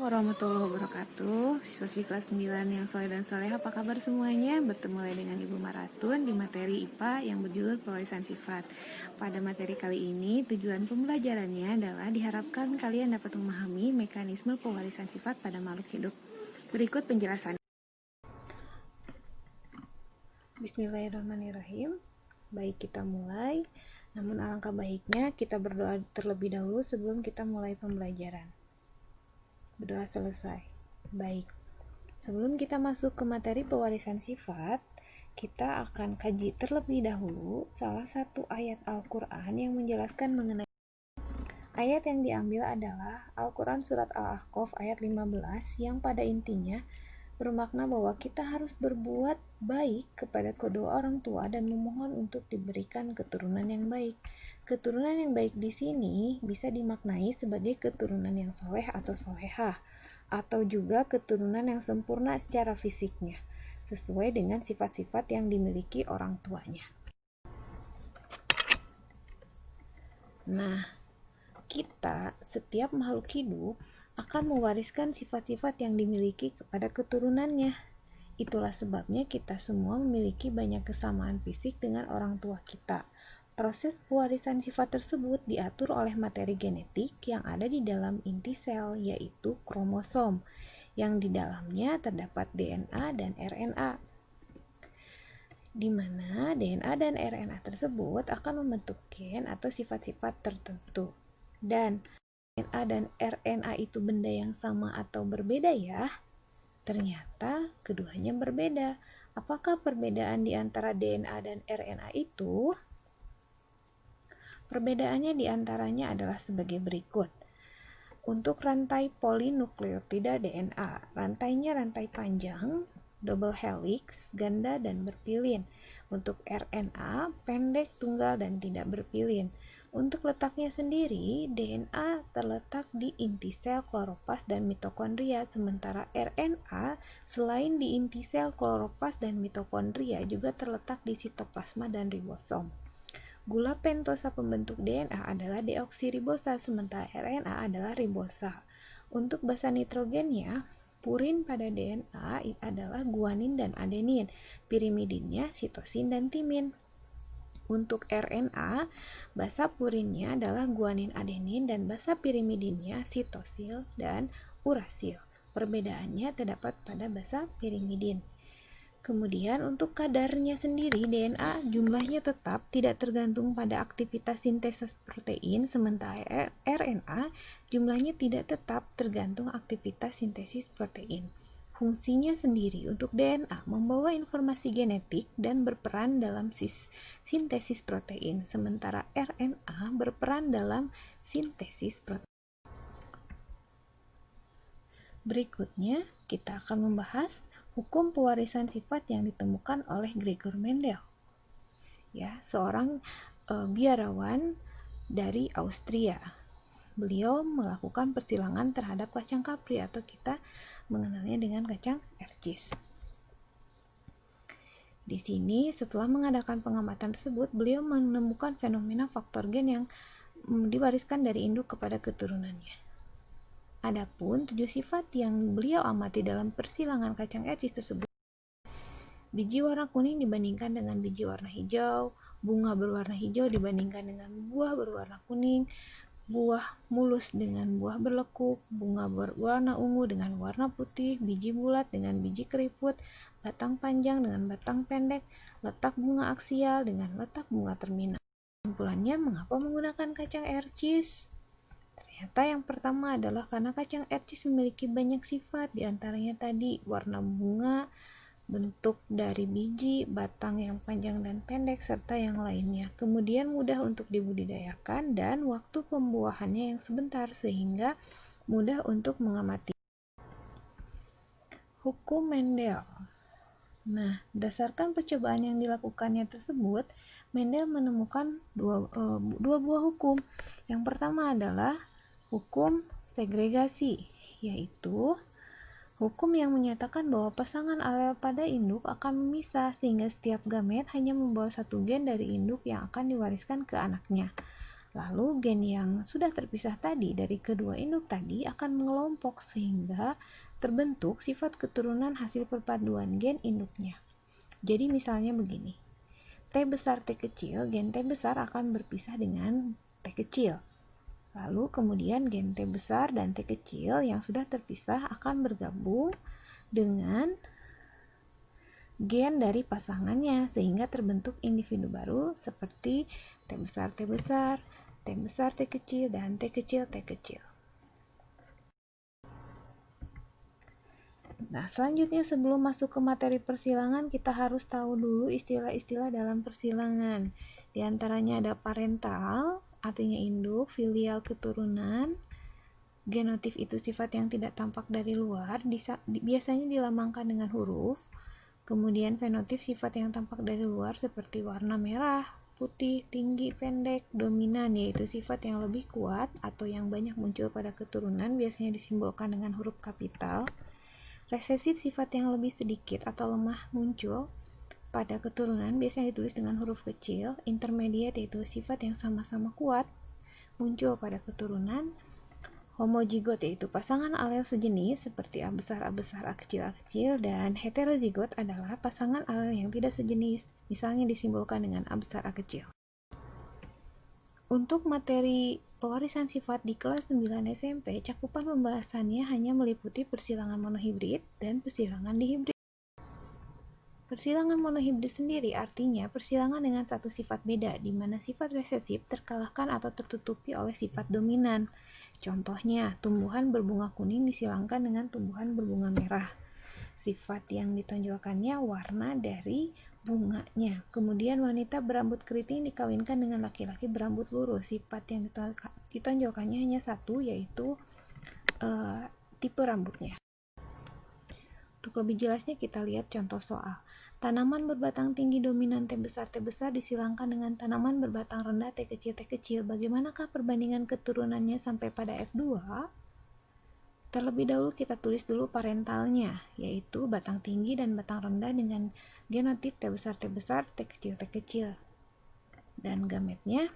warahmatullahi wabarakatuh. Siswa kelas 9 yang soleh dan soleh, apa kabar semuanya? Bertemu lagi dengan Ibu Maratun di materi IPA yang berjudul pewarisan sifat. Pada materi kali ini, tujuan pembelajarannya adalah diharapkan kalian dapat memahami mekanisme pewarisan sifat pada makhluk hidup. Berikut penjelasannya. Bismillahirrahmanirrahim. Baik, kita mulai. Namun alangkah baiknya kita berdoa terlebih dahulu sebelum kita mulai pembelajaran. Berdoa selesai. Baik. Sebelum kita masuk ke materi pewarisan sifat, kita akan kaji terlebih dahulu salah satu ayat Al-Quran yang menjelaskan mengenai. Ayat yang diambil adalah Al-Quran Surat Al-Ahqaf ayat 15 yang pada intinya bermakna bahwa kita harus berbuat baik kepada kedua orang tua dan memohon untuk diberikan keturunan yang baik. Keturunan yang baik di sini bisa dimaknai sebagai keturunan yang soleh atau solehah, atau juga keturunan yang sempurna secara fisiknya, sesuai dengan sifat-sifat yang dimiliki orang tuanya. Nah, kita, setiap makhluk hidup, akan mewariskan sifat-sifat yang dimiliki kepada keturunannya. Itulah sebabnya kita semua memiliki banyak kesamaan fisik dengan orang tua kita. Proses pewarisan sifat tersebut diatur oleh materi genetik yang ada di dalam inti sel, yaitu kromosom, yang di dalamnya terdapat DNA dan RNA. Di mana DNA dan RNA tersebut akan membentuk gen atau sifat-sifat tertentu. Dan DNA dan RNA itu benda yang sama atau berbeda ya? Ternyata keduanya berbeda. Apakah perbedaan di antara DNA dan RNA itu? Perbedaannya diantaranya adalah sebagai berikut. Untuk rantai polinukleotida DNA, rantainya rantai panjang, double helix, ganda, dan berpilin. Untuk RNA, pendek, tunggal, dan tidak berpilin. Untuk letaknya sendiri, DNA terletak di inti sel, kloroplas, dan mitokondria, sementara RNA selain di inti sel, kloroplas, dan mitokondria juga terletak di sitoplasma dan ribosom. Gula pentosa pembentuk DNA adalah deoksiribosa, sementara RNA adalah ribosa. Untuk basa nitrogennya, purin pada DNA adalah guanin dan adenin, pirimidinnya sitosin dan timin. Untuk RNA, basa purinnya adalah guanin adenin dan basa pirimidinnya sitosil dan urasil. Perbedaannya terdapat pada basa pirimidin. Kemudian untuk kadarnya sendiri, DNA jumlahnya tetap tidak tergantung pada aktivitas sintesis protein, sementara RNA jumlahnya tidak tetap tergantung aktivitas sintesis protein. Fungsinya sendiri untuk DNA membawa informasi genetik dan berperan dalam sintesis protein, sementara RNA berperan dalam sintesis protein. Berikutnya, kita akan membahas hukum pewarisan sifat yang ditemukan oleh Gregor Mendel. Ya, seorang biarawan dari Austria. Beliau melakukan persilangan terhadap kacang kapri atau kita mengenalnya dengan kacang ercis. Di sini, setelah mengadakan pengamatan tersebut, beliau menemukan fenomena faktor gen yang diwariskan dari induk kepada keturunannya. Adapun 7 sifat yang beliau amati dalam persilangan kacang ercis tersebut, biji warna kuning dibandingkan dengan biji warna hijau, bunga berwarna hijau dibandingkan dengan buah berwarna kuning, buah mulus dengan buah berlekuk, bunga berwarna ungu dengan warna putih, biji bulat dengan biji keriput, batang panjang dengan batang pendek, letak bunga aksial dengan letak bunga terminal. Kesimpulannya, mengapa menggunakan kacang ercis? Ternyata yang pertama adalah karena kacang ercis memiliki banyak sifat, diantaranya tadi warna bunga, bentuk dari biji, batang yang panjang dan pendek, serta yang lainnya. Kemudian mudah untuk dibudidayakan dan waktu pembuahannya yang sebentar sehingga mudah untuk mengamati. Hukum Mendel. Nah, berdasarkan percobaan yang dilakukannya tersebut, Mendel menemukan dua buah hukum. Yang pertama adalah hukum segregasi, yaitu hukum yang menyatakan bahwa pasangan alel pada induk akan memisah sehingga setiap gamet hanya membawa satu gen dari induk yang akan diwariskan ke anaknya. Lalu gen yang sudah terpisah tadi dari kedua induk tadi akan mengelompok sehingga terbentuk sifat keturunan hasil perpaduan gen induknya. Jadi misalnya begini, T besar T kecil, gen T besar akan berpisah dengan T kecil. Lalu kemudian gen T besar dan T kecil yang sudah terpisah akan bergabung dengan gen dari pasangannya sehingga terbentuk individu baru seperti T besar T besar, T besar T kecil, dan T kecil T kecil. Nah, selanjutnya sebelum masuk ke materi persilangan, kita harus tahu dulu istilah-istilah dalam persilangan. Di antaranya ada parental, artinya induk, filial keturunan, genotif itu sifat yang tidak tampak dari luar, biasanya dilambangkan dengan huruf. Kemudian fenotip sifat yang tampak dari luar seperti warna merah, putih, tinggi, pendek, dominan, yaitu sifat yang lebih kuat atau yang banyak muncul pada keturunan, biasanya disimbolkan dengan huruf kapital. Resesif sifat yang lebih sedikit atau lemah muncul pada keturunan, biasanya ditulis dengan huruf kecil. Intermediate yaitu sifat yang sama-sama kuat muncul pada keturunan. Homozigot yaitu pasangan alel sejenis seperti A besar, A besar, A kecil, A kecil, dan heterozigot adalah pasangan alel yang tidak sejenis, misalnya disimbolkan dengan A besar, A kecil. Untuk materi pewarisan sifat di kelas 9 SMP, cakupan pembahasannya hanya meliputi persilangan monohibrid dan persilangan dihibrid. Persilangan monohibrid sendiri artinya persilangan dengan satu sifat beda, di mana sifat resesif terkalahkan atau tertutupi oleh sifat dominan. Contohnya, tumbuhan berbunga kuning disilangkan dengan tumbuhan berbunga merah. Sifat yang ditonjolkannya warna dari bunganya. Kemudian wanita berambut keriting dikawinkan dengan laki-laki berambut lurus. Sifat yang ditonjolkannya hanya satu, yaitu tipe rambutnya. Untuk lebih jelasnya kita lihat contoh soal. Tanaman berbatang tinggi dominan T besar disilangkan dengan tanaman berbatang rendah T kecil. Bagaimanakah perbandingan keturunannya sampai pada F2? Terlebih dahulu kita tulis dulu parentalnya, yaitu batang tinggi dan batang rendah dengan genotip T besar, T kecil. Dan gametnya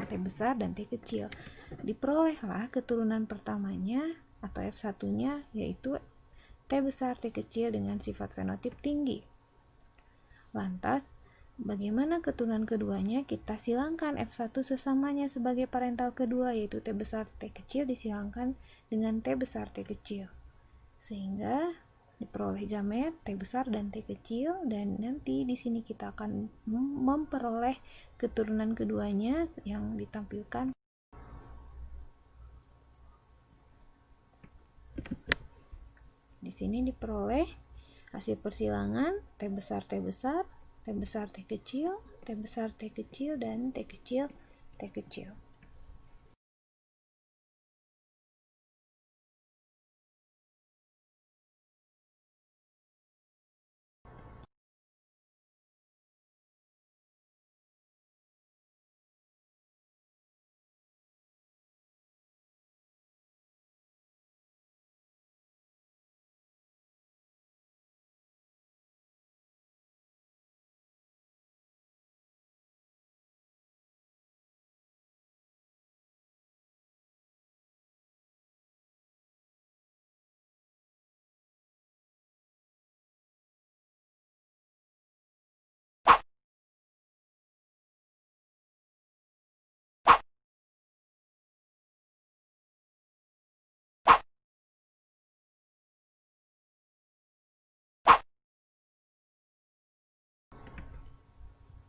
T besar dan T kecil. Diperolehlah keturunan pertamanya atau F1-nya, yaitu T besar T kecil dengan sifat fenotip tinggi. Lantas, bagaimana keturunan keduanya? Kita silangkan F1 sesamanya sebagai parental kedua, yaitu T besar T kecil disilangkan dengan T besar T kecil. Sehingga diperoleh gamet T besar dan T kecil, dan nanti di sini kita akan memperoleh keturunan keduanya yang ditampilkan. Di sini diperoleh hasil persilangan T besar, T besar, T besar, T kecil, T besar, T kecil, dan T kecil, T kecil.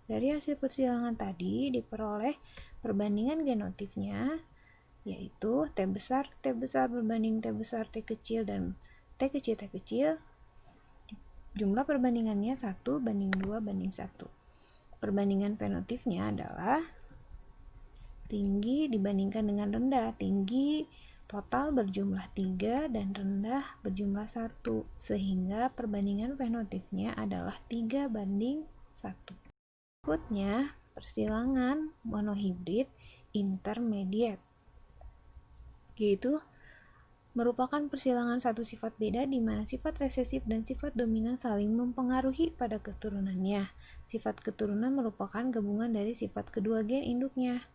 Dari hasil persilangan tadi diperoleh perbandingan genotipnya, yaitu T besar berbanding T besar T kecil dan T kecil. Jumlah perbandingannya 1 banding 2 banding 1. Perbandingan fenotipnya adalah tinggi dibandingkan dengan rendah. Tinggi total berjumlah 3 dan rendah berjumlah 1, sehingga perbandingan fenotipnya adalah 3 banding 1. Berikutnya, persilangan monohibrid intermediate, yaitu merupakan persilangan satu sifat beda di mana sifat resesif dan sifat dominan saling mempengaruhi pada keturunannya. Sifat keturunan merupakan gabungan dari sifat kedua gen induknya.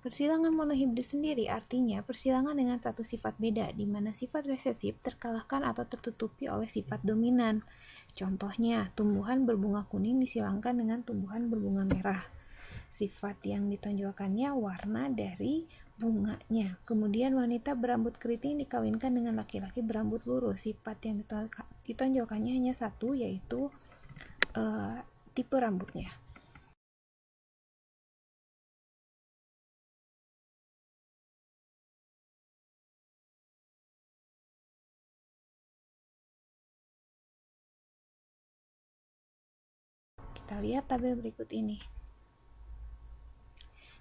Persilangan monohibrid sendiri artinya persilangan dengan satu sifat beda, di mana sifat resesif terkalahkan atau tertutupi oleh sifat dominan. Contohnya, tumbuhan berbunga kuning disilangkan dengan tumbuhan berbunga merah. Sifat yang ditonjolkannya warna dari bunganya. Kemudian wanita berambut keriting dikawinkan dengan laki-laki berambut lurus. Sifat yang ditonjolkannya hanya satu, yaitu tipe rambutnya. Kita lihat tabel berikut ini.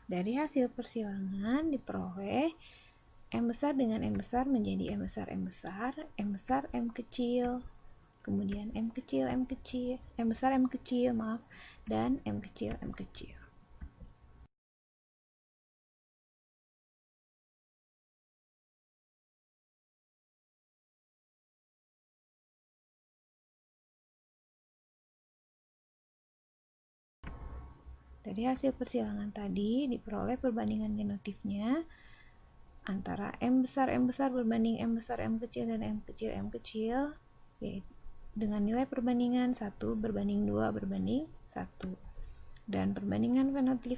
Dari hasil persilangan diperoleh M besar dengan M besar menjadi M besar M besar, M besar M kecil, kemudian M kecil M kecil, M besar M kecil, maaf, dan M kecil M kecil. Dari hasil persilangan tadi diperoleh perbandingan genotipnya antara M besar berbanding M besar M kecil dan M kecil M kecil dengan nilai perbandingan 1 berbanding 2 berbanding 1. Dan perbandingan fenotip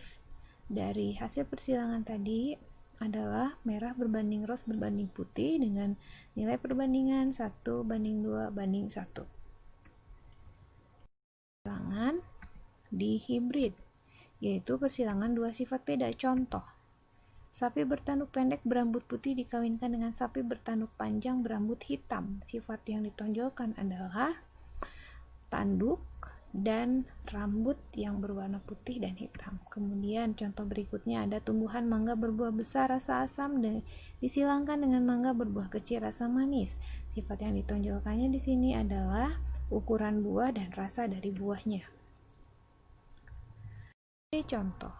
dari hasil persilangan tadi adalah merah berbanding ros berbanding putih dengan nilai perbandingan 1 banding 2 banding 1. Persilangan dihibrid, yaitu persilangan dua sifat beda. Contoh, sapi bertanduk pendek berambut putih dikawinkan dengan sapi bertanduk panjang berambut hitam. Sifat yang ditonjolkan adalah tanduk dan rambut yang berwarna putih dan hitam. Kemudian contoh berikutnya ada tumbuhan mangga berbuah besar rasa asam disilangkan dengan mangga berbuah kecil rasa manis. Sifat yang ditonjolkannya di sini adalah ukuran buah dan rasa dari buahnya. Contoh,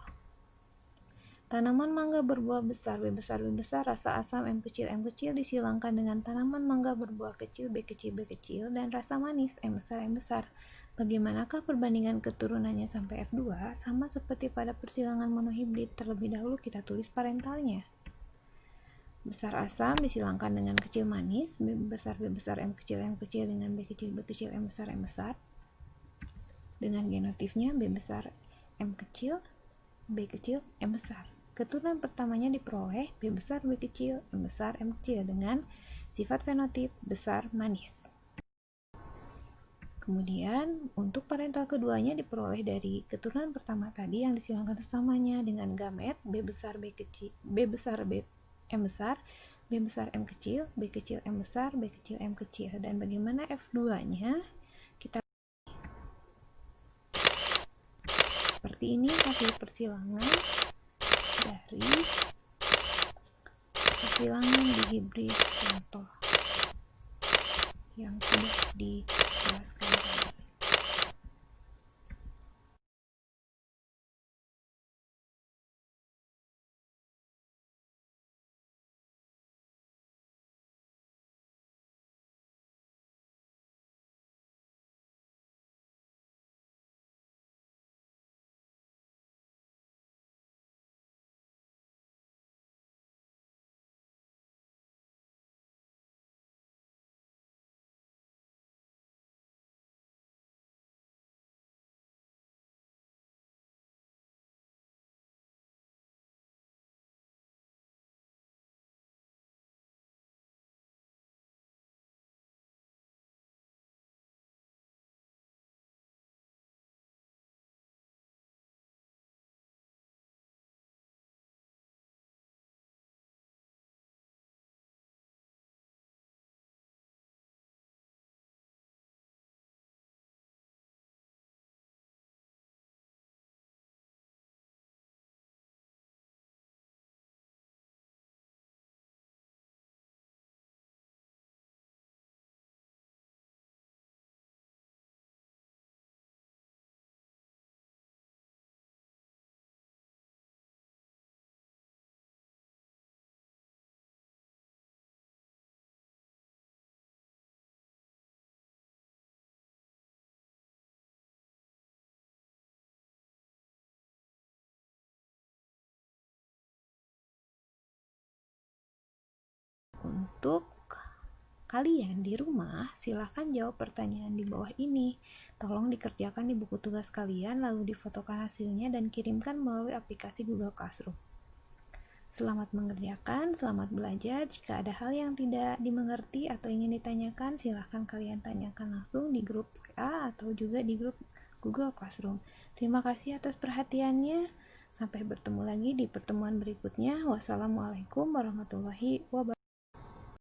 tanaman mangga berbuah besar B besar B besar rasa asam M kecil disilangkan dengan tanaman mangga berbuah kecil B kecil dan rasa manis M besar. Bagaimanakah perbandingan keturunannya sampai F2? Sama seperti pada persilangan monohibrid, terlebih dahulu kita tulis parentalnya. Besar asam disilangkan dengan kecil manis, B besar M kecil dengan B kecil M besar. Dengan genotipnya B besar M kecil, B kecil, M besar. Keturunan pertamanya diperoleh B besar B kecil M besar M kecil dengan sifat fenotip besar manis. Kemudian untuk parental keduanya diperoleh dari keturunan pertama tadi yang disilangkan sesamanya dengan gamet B besar B kecil, B besar B M besar, B besar M kecil, B kecil M besar, B kecil M kecil. Dan bagaimana F2-nya? Kita seperti ini hasil persilangan dari persilangan dihibrid contoh yang sudah dijelaskan tadi. Untuk kalian di rumah, silahkan jawab pertanyaan di bawah ini. Tolong dikerjakan di buku tugas kalian, lalu difotokan hasilnya dan kirimkan melalui aplikasi Google Classroom. Selamat mengerjakan, selamat belajar. Jika ada hal yang tidak dimengerti atau ingin ditanyakan, silahkan kalian tanyakan langsung di grup WA atau juga di grup Google Classroom. Terima kasih atas perhatiannya. Sampai bertemu lagi di pertemuan berikutnya. Wassalamualaikum warahmatullahi wabarakatuh.